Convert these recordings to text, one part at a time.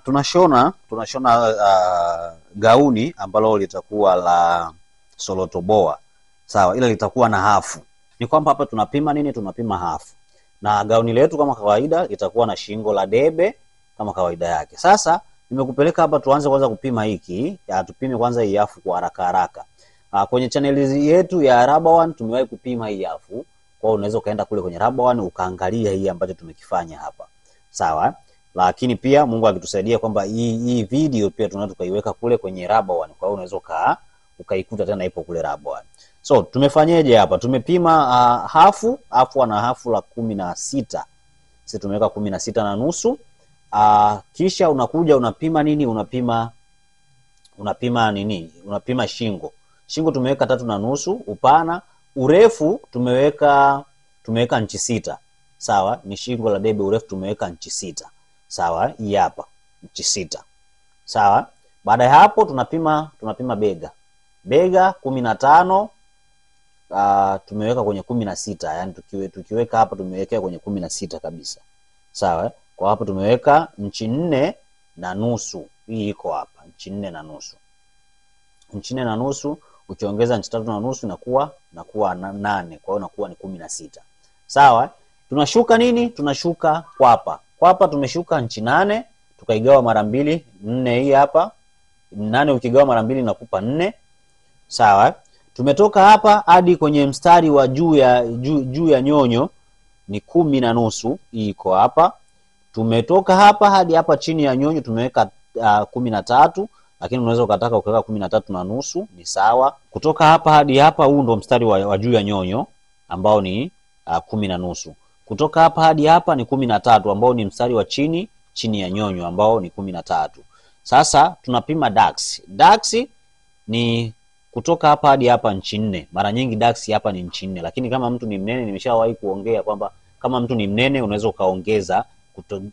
tunashona gauni ambalo litakuwa la solotoboa. Sawa, ila litakuwa na hafu. Ni kwamba hapa tunapima nini? Tunapima hafu. Na gauni letu kama kawaida litakuwa na shingo la debe kama kawaida yake. Sasa nimekupeleka hapa tuanze kwanza kupima hiki. Tupime kwanza hii hafu kwa haraka haraka. Kwenye channel yetu ya Rubber1 tumewahi kupima hii hafu. Kwa hiyo unaweza kaenda kule kwenye Rubber1 ukaangalia hii ambacho tumekifanya hapa. Sawa? Lakini pia Mungu akitusaidia kwamba hii video pia tunaweza tukaiweka kule kwenye Rubber1. Kwa hiyo unaweza ukaikuta tena ipo kule Rubber1. So tumefanyaje hapa? Tumepima hafu ana hafu la 16. Sisi tumeweka 16 na nusu. Kisha unakuja unapima nini? Unapima shingo. Shingo tumeweka 3 na nusu. Upana, urefu tumeweka inchi 6. Sawa? Ni shingo la debe, urefu tumeweka inchi 6. Sawa? Hii hapa inchi 6. Sawa? Baada ya hapo tunapima bega. Bega 15 tumeweka kwenye 16. Yaani tukiweka hapa tumewekea kwenye 16 kabisa. Sawa? Kwa hapo tumeweka inchi 4 na nusu. Hii iko hapa inchi 4 na nusu. Inchi 4 na nusu ukiongeza inchi 3 na nusu inakuwa 8. Kwa hiyo inakuwa ni 16. Sawa? Tunashuka nini? Tunashuka kwapa. Kwapa tumeshuka inchi 8, tukaigawa mara 2, 4 hii hapa. 8 ukigawa mara 2 inakupa 4. Sawa? Tumetoka hapa hadi kwenye mstari wa juu ya nyonyo ni 10 na nusu. Hii iko hapa. Tumetoka hapa hadi hapa chini ya nyonyo tumeweka 13, lakini unaweza ukataka ukaweka 13 na nusu, ni sawa. Kutoka hapa hadi hapa huu ndo mstari wa juu ya nyonyo ambao ni 10 na nusu. Kutoka hapa hadi hapa ni 13 ambao ni mstari wa chini ya nyonyo ambao ni 13. Sasa tunapima dax. Dax ni kutoka hapa hadi hapa inchi 4. Mara nyingi dax hapa ni inchi 4, lakini kama mtu ni mnene, nimeshawahi kuongea kwamba kama mtu ni mnene unaweza ukaongeza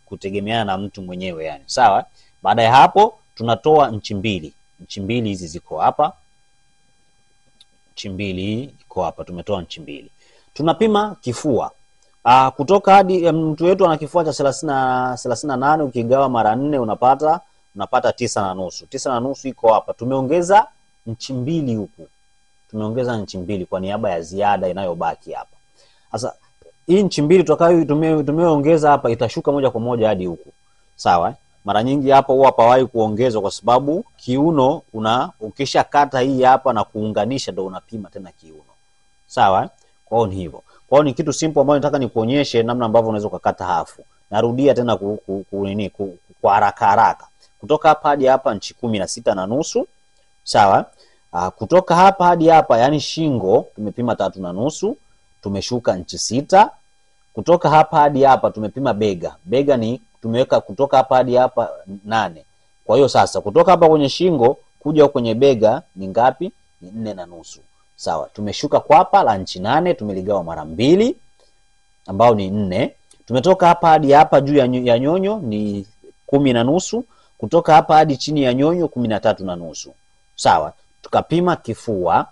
kutegemeana na mtu mwenyewe yani. Sawa? Baada ya hapo tunatoa inchi 2. Inchi 2 hizi ziko hapa. Inchi 2 iko hapa, tumetoa inchi 2. Tunapima kifua. Kutoka hadi mtu wetu ana kifua cha 38, ukigawa mara 4 unapata 9 na nusu. 9 na nusu iko hapa. Tumeongeza inchi 2 huku. Tumeongeza inchi 2 kwa niaba ya ziada inayobaki hapa. Sasa hii inchi 2 tutakayo tumeongeza hapa itashuka moja kwa moja hadi huku. Sawa? Mara nyingi hapa huwa hapawahi kuongezwa kwa sababu kiuno ukishakata hii hapa na kuunganisha ndio unapima tena kiuno. Sawa? Kwa hiyo ni hivyo. Kwa hiyo ni kitu simple ambacho nataka nikuonyeshe namna ambavyo unaweza kukata hafu. Narudia tena kwa haraka haraka. Kutoka hapa hadi hapa inchi 16 na nusu. Sawa? Kutoka hapa hadi hapa yani shingo tumepima 3 na nusu, tumeshuka inchi 6. Kutoka hapa hadi hapa tumepima bega. Bega ni tumeweka kutoka hapa hadi hapa 8. Kwa hiyo sasa kutoka hapa kwenye shingo kuja kwenye bega ni ngapi? Ni 4 na nusu. Sawa, tumeshuka kwapa la inchi 8, tumeligawa mara 2 ambao ni 4. Tumetoka hapa hadi hapa juu ya nyonyo ni 10 na nusu. Kutoka hapa hadi chini ya nyonyo 13 na nusu. Sawa, tukapima kifua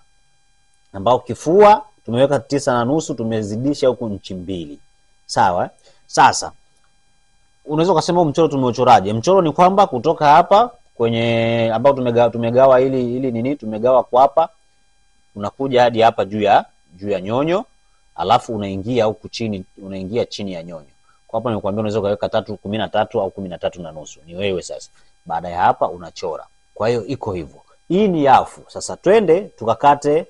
ambao kifua tumeweka 9 na nusu, tumezidisha huku inchi 2. Sawa? Sasa unaweza kusema mchoro tumeuchoraje? Mchoro ni kwamba kutoka hapa kwenye ambao tumegawa ili nini? Tumegawa kwa hapa. Unakuja hadi hapa juu ya nyonyo, alafu unaingia huku chini, unaingia chini ya nyonyo. Kwa hapa nimekuambia unaweza kaweka 13 au 13 na nusu. Ni wewe sasa. Baada ya hapa unachora. Kwa hiyo iko hivyo. Hii ni hafu. Sasa twende tukakate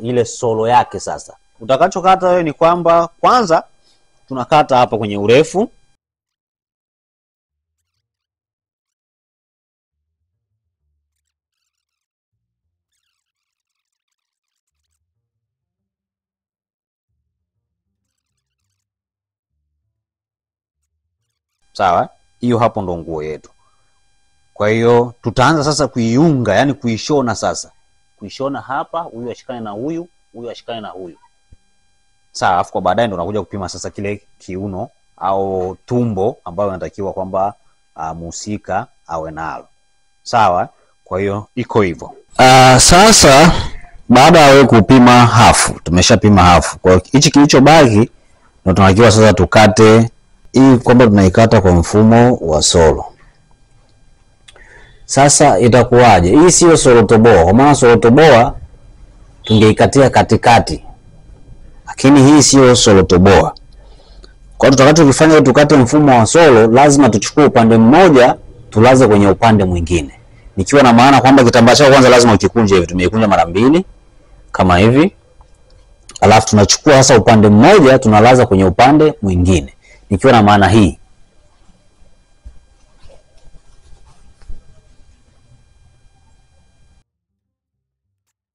ile solo yake sasa. Utakachokata wewe ni kwamba kwanza tunakata hapa kwenye urefu. Sawa? Hiyo hapo ndo nguo yetu. Kwa hiyo tutaanza sasa kuiunga, yani kuishona sasa. Kuishona hapa, huyu ashikane na huyu, huyu ashikane na huyu. Sawa, afu kwa baadaye ndo unakuja kupima sasa kile kiuno au tumbo ambayo unatakiwa kwamba mhusika awe nalo. Sawa? Kwa hiyo iko hivyo. Sasa baada ya wewe kupima hafu, tumeshapima hafu. Kwa hiyo hichi kilichobaki ndio tunatakiwa sasa tukate hii kwamba tunaikata kwa mfumo wa solo. Sasa itakuwaje? Hii sio solo toboa. Kwa maana solo toboa tungeikatia katikati. Lakini hii sio solo toboa. Kwa hiyo tutakachokifanya tukate mfumo wa solo, lazima tuchukue upande mmoja tulaze kwenye upande mwingine. Nikiwa na maana kwamba kitambaa chako kwanza lazima ukikunje hivi. Tumeikunja mara mbili kama hivi. Alafu tunachukua sasa upande mmoja tunalaza kwenye upande mwingine. Nikiwa na maana hii.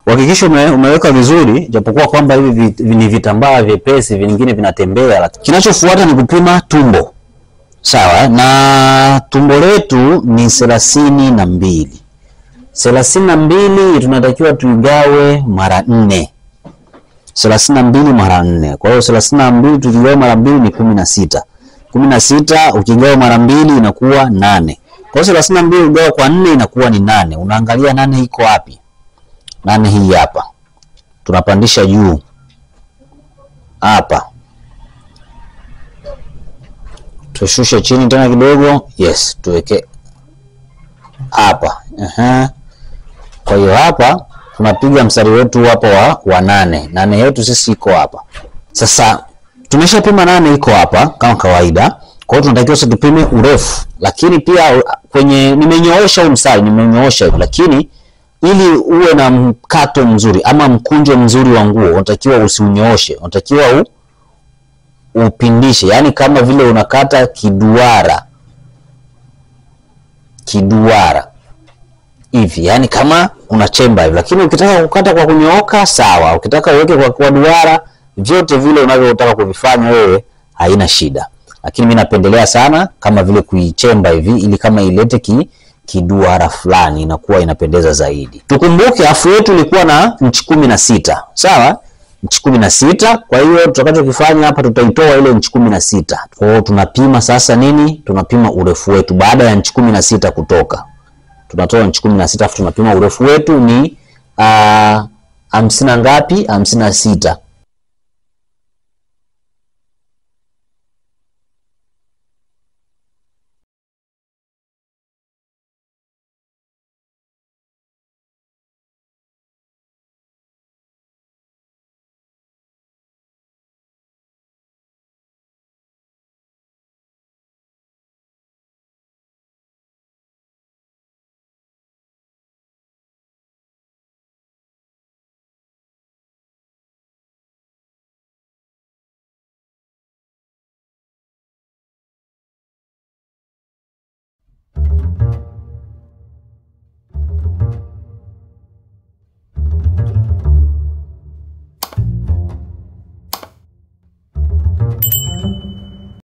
Hakikisha umeweka vizuri, japokuwa kwamba hivi ni vitambaa vyepesi, vingine vinatembea. Kinachofuata ni kupima tumbo. Sawa, na tumbo letu ni 32. 32 tunatakiwa tuigawe mara 4. 32 mara 4. Kwa hiyo 32 tukigawa mara 2 ni 16. 16 ukigawa mara 2 inakuwa 8. Kwa hiyo 32 ugawa kwa 4 inakuwa ni 8. Unaangalia 8 iko wapi? 8 hii hapa. Tunapandisha juu. Hapa. Tushushe chini tena kidogo. Yes, tuweke hapa. Kwa hiyo hapa tunapiga mstari wetu hapa wa 8. 8 yetu sisi iko hapa. Sasa tumeshapima 8 iko hapa kama kawaida. Kwa hiyo tunatakiwa sasa tupime urefu. Lakini pia kwenye nimenyoosha huu mstari, nimenyoosha hivi, lakini ili uwe na mkato mzuri ama mkunjo mzuri wa nguo, unatakiwa usiunyooshe. Unatakiwa upindishe. Yaani kama vile unakata kiduara. Kiduara. Hivi, yani kama unachemba hivi. Lakini ukitaka kukata kwa kunyooka sawa. Ukitaka uweke kwa duara, vyote vile unavyotaka kuvifanya wewe haina shida. Lakini mimi napendelea sana kama vile kuichemba hivi ili kama ilete kiduara fulani inakuwa inapendeza zaidi. Tukumbuke afu yetu ilikuwa na inchi 16. Sawa? Inchi 16. Kwa hiyo tutakachokifanya hapa tutaitoa ile inchi 16. Kwa hiyo tunapima sasa nini? Tunapima urefu wetu baada ya inchi 16 kutoka. Tunatoa inchi 16 afu tunapima urefu wetu ni 50 ngapi? 56.